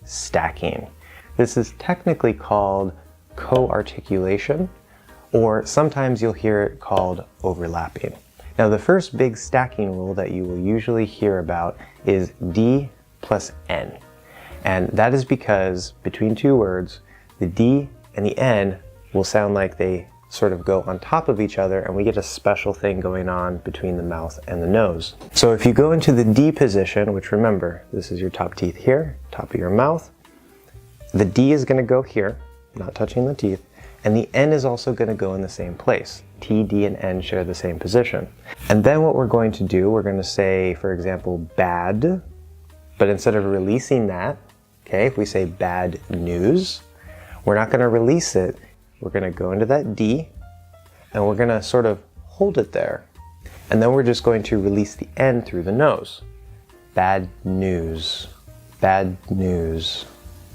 stacking. This is technically called coarticulation, or sometimes you'll hear it called overlapping. Now the first big stacking rule that you will usually hear about is D plus N. And that is because between two words, the D and the N will sound like they sort of go on top of each other, and we get a special thing going on between the mouth and the nose. So if you go into the D position, which remember, this is your top teeth here, top of your mouth, the D is going to go here, not touching the teeth, and the N is also going to go in the same place. T, D, and N share the same position. And then what we're going to do, we're going to say, for example, bad, but instead of releasing that, okay, if we say bad news, we're not going to release it. We're going to go into that D, and we're going to sort of hold it there. And then we're just going to release the N through the nose. Bad news, bad news.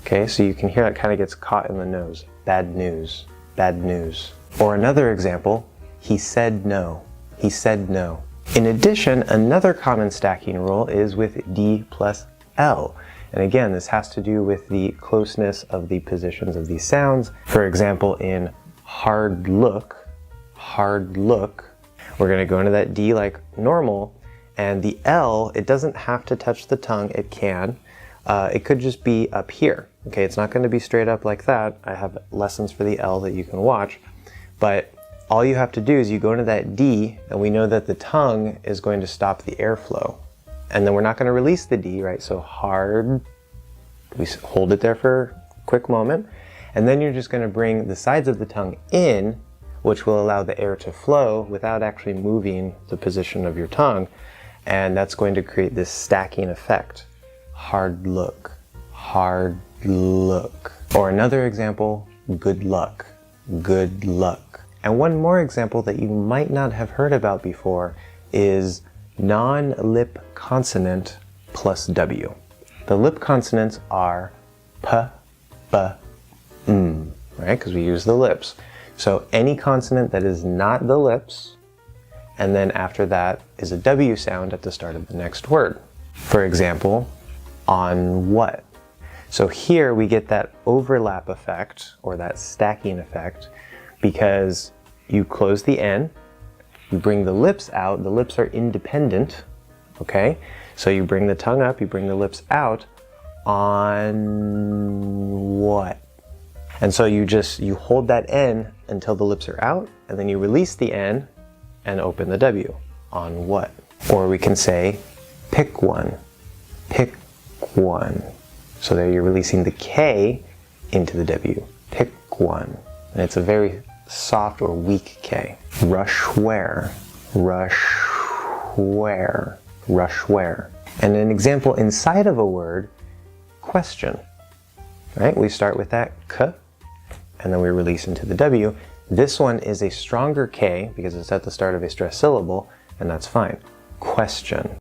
Okay, so you can hear it kind of gets caught in the nose. Bad news, bad news. Or another example, he said no, he said no. In addition, another common stacking rule is with D plus L. And again, this has to do with the closeness of the positions of these sounds. For example, in hard look, we're going to go into that D like normal, and the L, it doesn't have to touch the tongue, it can. It could just be up here. Okay, it's not going to be straight up like that. I have lessons for the L that you can watch, but all you have to do is you go into that D, and we know that the tongue is going to stop the airflow. And then we're not going to release the D, right? So hard, we hold it there for a quick moment, and then you're just going to bring the sides of the tongue in, which will allow the air to flow without actually moving the position of your tongue, and that's going to create this stacking effect. Hard look, hard look. Or another example, good luck, good luck. And one more example that you might not have heard about before is non-lip consonant plus W. The lip consonants are P, B, M, right? Because we use the lips. So any consonant that is not the lips, and then after that is a W sound at the start of the next word. For example, on what? So here we get that overlap effect, or that stacking effect, because you close the N, you bring the lips out, the lips are independent, okay? So you bring the tongue up, you bring the lips out, on what? And so you hold that N until the lips are out, and then you release the N and open the W. On what? Or we can say, pick one, pick one. So there you're releasing the K into the W, pick one. And it's a very soft or weak K. Rush where, rush where, rush where. And an example inside of a word, question, right? We start with that K, and then we release into the W. This one is a stronger K because it's at the start of a stressed syllable, and that's fine. Question.